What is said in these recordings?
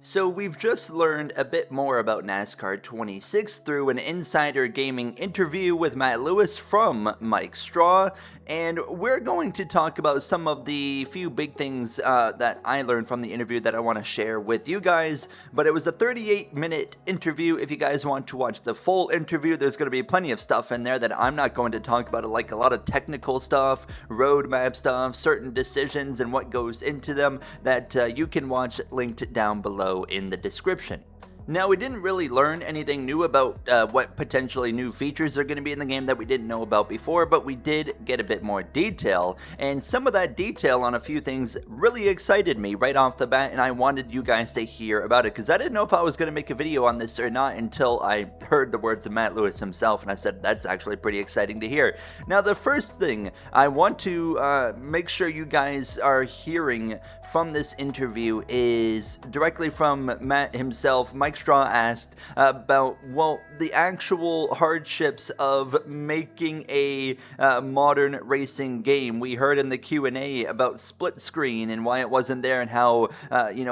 So we've just learned a bit more about NASCAR 26 through an insider gaming interview with Matt Lewis from Mike Straw, and we're going to talk about some of the few big things that I learned from the interview that I want to share with you guys. But it was a 38-minute interview. If you guys want to watch the full interview, there's going to be plenty of stuff in there that I'm not going to talk about, like a lot of technical stuff, roadmap stuff, certain decisions, and what goes into them that you can watch linked down below in the description. Now, we didn't really learn anything new about what potentially new features are going to be in the game that we didn't know about before, but we did get a bit more detail, and some of that detail on a few things really excited me right off the bat, and I wanted you guys to hear about it, because I didn't know if I was going to make a video on this or not until I heard the words of Matt Lewis himself, and I said, that's actually pretty exciting to hear. Now, the first thing I want to make sure you guys are hearing from this interview is directly from Matt himself. Mike Straw asked about, well, the actual hardships of making a modern racing game. We heard in the Q&A about split screen and why it wasn't there, and how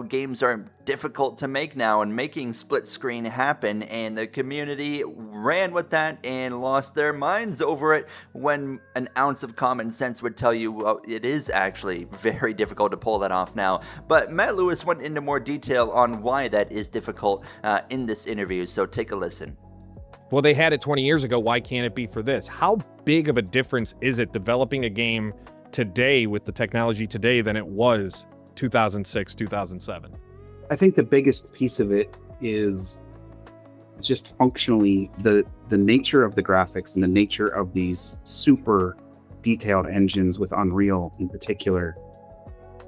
games are difficult to make now, and making split screen happen, and the community ran with that and lost their minds over it, when an ounce of common sense would tell you, well, it is actually very difficult to pull that off now. But Matt Lewis went into more detail on why that is difficult in this interview, so take a listen. Well, they had it 20 years ago. Why can't it be for this? How big of a difference is it developing a game today with the technology today than it was 2006, 2007? I think the biggest piece of it is just functionally the nature of the graphics and the nature of these super detailed engines with Unreal in particular.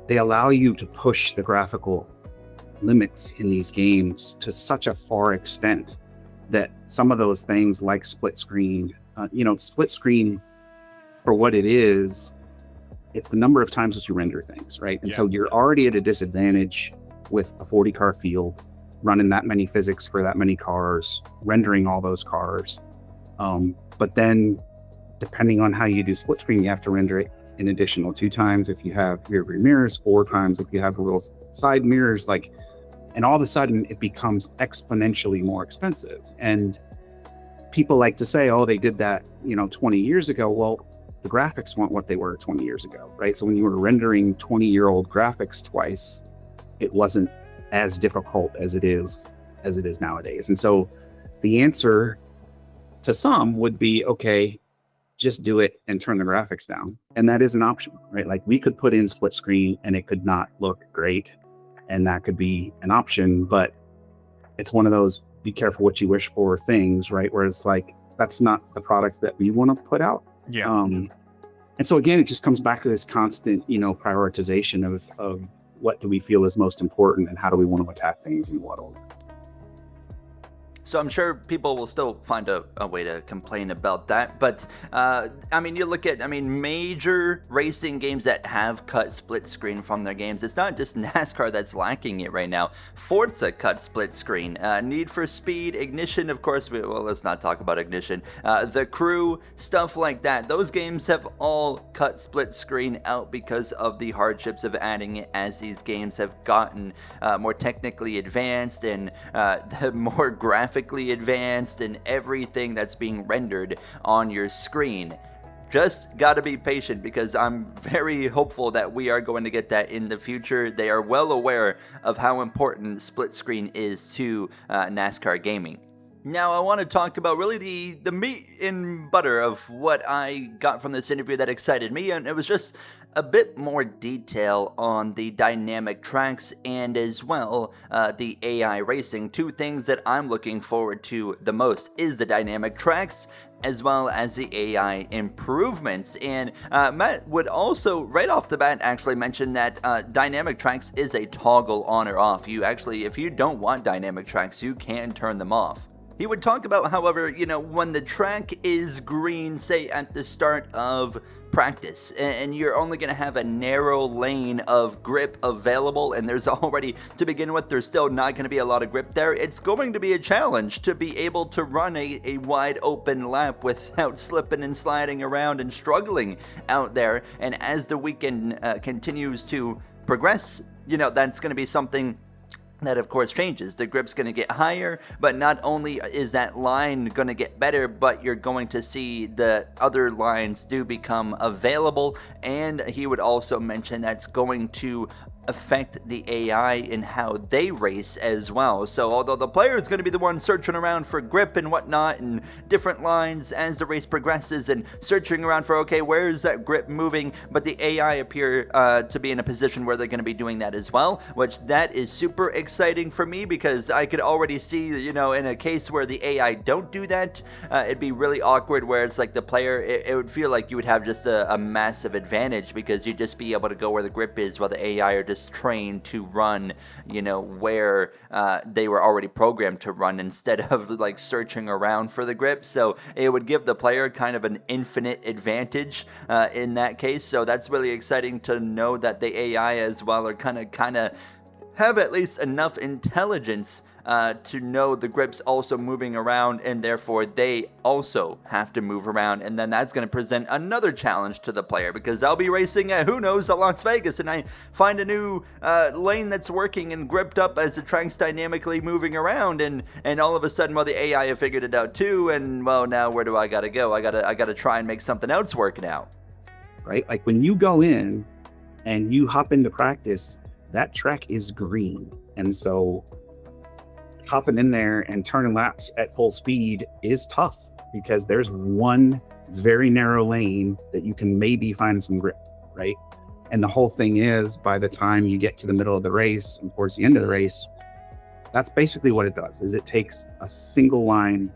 They allow you to push the graphical limits in these games to such a far extent that some of those things like split screen, split screen for what it is, it's the number of times that you render things, right? And so you're already at a disadvantage with a 40 car field, running that many physics for that many cars, rendering all those cars. But then depending on how you do split screen, you have to render it an additional 2 times if you have rear view mirrors, 4 times if you have little side mirrors, and all of a sudden it becomes exponentially more expensive. And people like to say, oh, they did that, 20 years ago. Well, the graphics weren't what they were 20 years ago, right? So when you were rendering 20-year-old graphics twice, it wasn't as difficult as it is nowadays. And so the answer to some would be, okay, just do it and turn the graphics down. And that is an option, right? Like, we could put in split screen and it could not look great, and that could be an option, but it's one of those be careful what you wish for things, right? Where it's like, that's not the product that we want to put out. Yeah. And so again, it just comes back to this constant, prioritization of what do we feel is most important and how do we want to attack things in what order. So I'm sure people will still find a way to complain about that. But, you look at, major racing games that have cut split screen from their games. It's not just NASCAR that's lacking it right now. Forza cut split screen. Need for Speed, Ignition, of course. Let's not talk about Ignition. The Crew, stuff like that. Those games have all cut split screen out because of the hardships of adding it as these games have gotten more technically advanced and more graphically advanced and everything that's being rendered on your screen. Just gotta be patient, because I'm very hopeful that we are going to get that in the future. They are well aware of how important split screen is to NASCAR gaming. Now, I want to talk about really the meat and butter of what I got from this interview that excited me, and it was just a bit more detail on the dynamic tracks and as well the AI racing. 2 things that I'm looking forward to the most is the dynamic tracks as well as the AI improvements. And Matt would also, right off the bat, actually mention that dynamic tracks is a toggle on or off. You actually, if you don't want dynamic tracks, you can turn them off. He would talk about, however, when the track is green, say at the start of practice, and you're only going to have a narrow lane of grip available, and there's already, to begin with, there's still not going to be a lot of grip there. It's going to be a challenge to be able to run a wide open lap without slipping and sliding around and struggling out there. And as the weekend continues to progress, that's going to be something that of course changes. The grip's going to get higher, but not only is that line going to get better, but you're going to see the other lines do become available. And he would also mention that's going to affect the AI in how they race as well. So although the player is going to be the one searching around for grip and whatnot and different lines as the race progresses and searching around for, okay, where is that grip moving, but the AI appear to be in a position where they're going to be doing that as well, which that is super exciting for me, because I could already see, you know, in a case where the AI don't do that, it'd be really awkward, where it's like the player, it would feel like you would have just a massive advantage, because you'd just be able to go where the grip is while the AI are just trained to run, you know, where they were already programmed to run, instead of like searching around for the grip. So it would give the player kind of an infinite advantage in that case. So that's really exciting to know that the AI as well are kind of have at least enough intelligence to know the grip's also moving around, and therefore they also have to move around. And then that's going to present another challenge to the player, because I'll be racing at, who knows, at Las Vegas, and I find a new lane that's working and gripped up as the track's dynamically moving around, and all of a sudden, well, the AI have figured it out too, and well, now where do I gotta go? I gotta try and make something else work now. Right? Like when you go in and you hop into practice, that track is green. And so hopping in there and turning laps at full speed is tough, because there's one very narrow lane that you can maybe find some grip, right? And the whole thing is, by the time you get to the middle of the race and towards the end of the race, that's basically what it does, is it takes a single line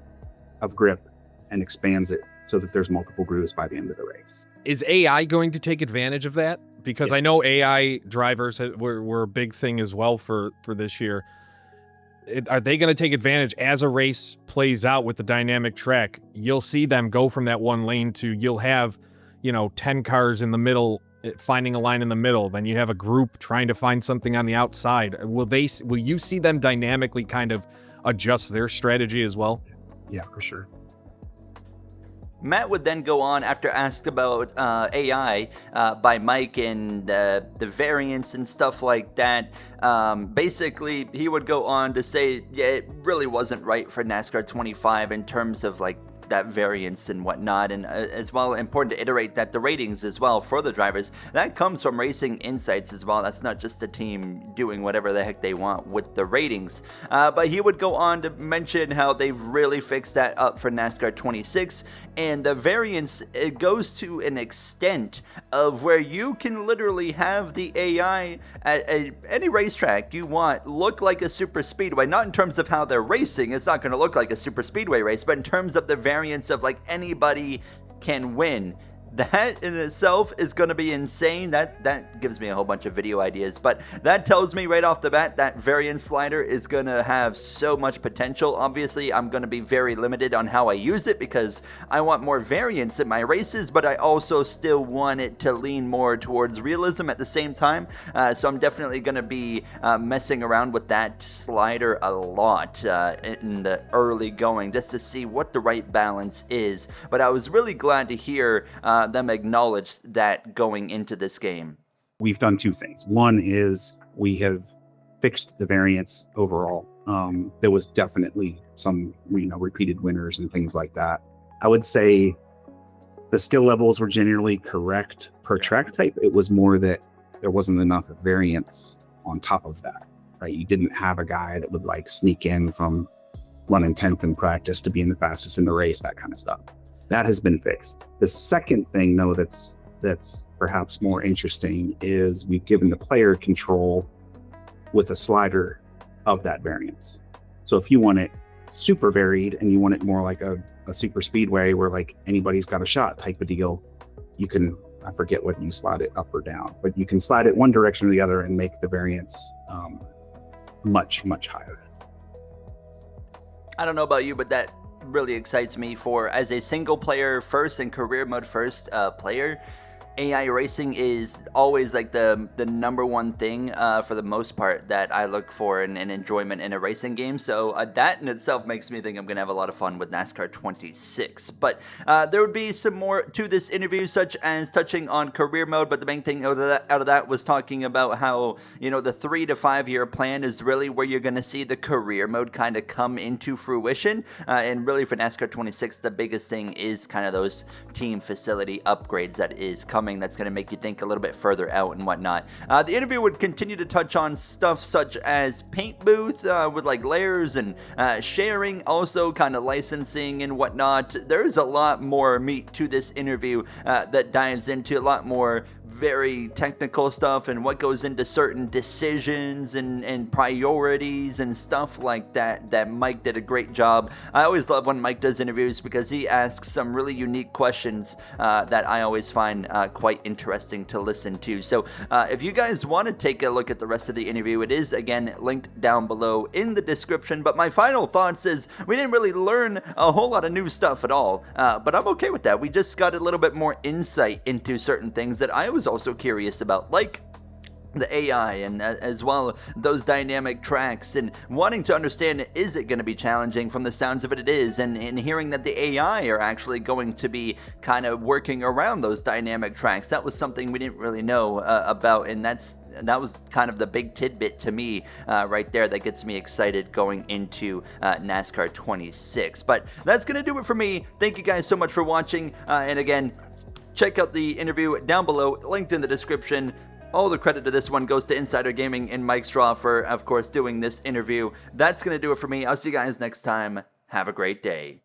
of grip and expands it so that there's multiple grooves by the end of the race. Is AI going to take advantage of that? Because I know AI drivers were a big thing as well for this year. Are they going to take advantage as a race plays out with the dynamic track? You'll see them go from that one lane to, you'll have, 10 cars in the middle, finding a line in the middle. Then you have a group trying to find something on the outside. Will you see them dynamically kind of adjust their strategy as well? Yeah, for sure. Matt would then go on, after asked about AI by Mike and the variance and stuff like that. Basically, he would go on to say, yeah, it really wasn't right for NASCAR 25 in terms of like that variance and whatnot, and as well important to iterate that the ratings as well for the drivers, that comes from racing insights as well. That's not just the team doing whatever the heck they want with the ratings. But he would go on to mention how they've really fixed that up for NASCAR 26, and the variance, it goes to an extent of where you can literally have the AI at any racetrack you want look like a super speedway, not in terms of how they're racing, it's not going to look like a super speedway race, but in terms of the variance of like anybody can win. That in itself is going to be insane. That gives me a whole bunch of video ideas, but that tells me right off the bat that variance slider is going to have so much potential. Obviously, I'm going to be very limited on how I use it, because I want more variance in my races, but I also still want it to lean more towards realism at the same time. So I'm definitely going to be messing around with that slider a lot in the early going, just to see what the right balance is. But I was really glad to hear them acknowledge that going into this game. We've done two things. One is we have fixed the variance overall. There was definitely some, repeated winners and things like that. I would say the skill levels were generally correct per track type. It was more that there wasn't enough variance on top of that, right? You didn't have a guy that would like sneak in from running 10th in practice to being the fastest in the race, that kind of stuff. That has been fixed. The second thing, though, that's perhaps more interesting is we've given the player control with a slider of that variance. So if you want it super varied and you want it more like a super speedway where like anybody's got a shot type of deal, you can, I forget whether you slide it up or down, but you can slide it one direction or the other and make the variance much, much higher. I don't know about you, but that really excites me for, as a single player first and career mode first player, AI racing is always like the number one thing for the most part that I look for in enjoyment in a racing game. So that in itself makes me think I'm going to have a lot of fun with NASCAR 26. But there would be some more to this interview, such as touching on career mode. But the main thing out of that was talking about how, you know, the 3 to 5 year plan is really where you're going to see the career mode kind of come into fruition. And really for NASCAR 26, the biggest thing is kind of those team facility upgrades that is coming. That's going to make you think a little bit further out and whatnot. The interview would continue to touch on stuff such as paint booth with like layers and sharing, also kind of licensing and whatnot. There's a lot more meat to this interview that dives into a lot more very technical stuff and what goes into certain decisions and priorities and stuff like that Mike did a great job. I always love when Mike does interviews because he asks some really unique questions that I always find quite interesting to listen to. So if you guys want to take a look at the rest of the interview, it is again linked down below in the description. But my final thoughts is we didn't really learn a whole lot of new stuff at all, but I'm okay with that. We just got a little bit more insight into certain things that I was also curious about, like the AI and as well those dynamic tracks, and wanting to understand, is it going to be challenging? From the sounds of it, it is, and hearing that the AI are actually going to be kind of working around those dynamic tracks, that was something we didn't really know about, and that was kind of the big tidbit to me right there that gets me excited going into NASCAR 26. But that's going to do it for me. Thank you guys so much for watching, and again, check out the interview down below, linked in the description. All the credit to this one goes to Insider Gaming and Mike Straw for, of course, doing this interview. That's going to do it for me. I'll see you guys next time. Have a great day.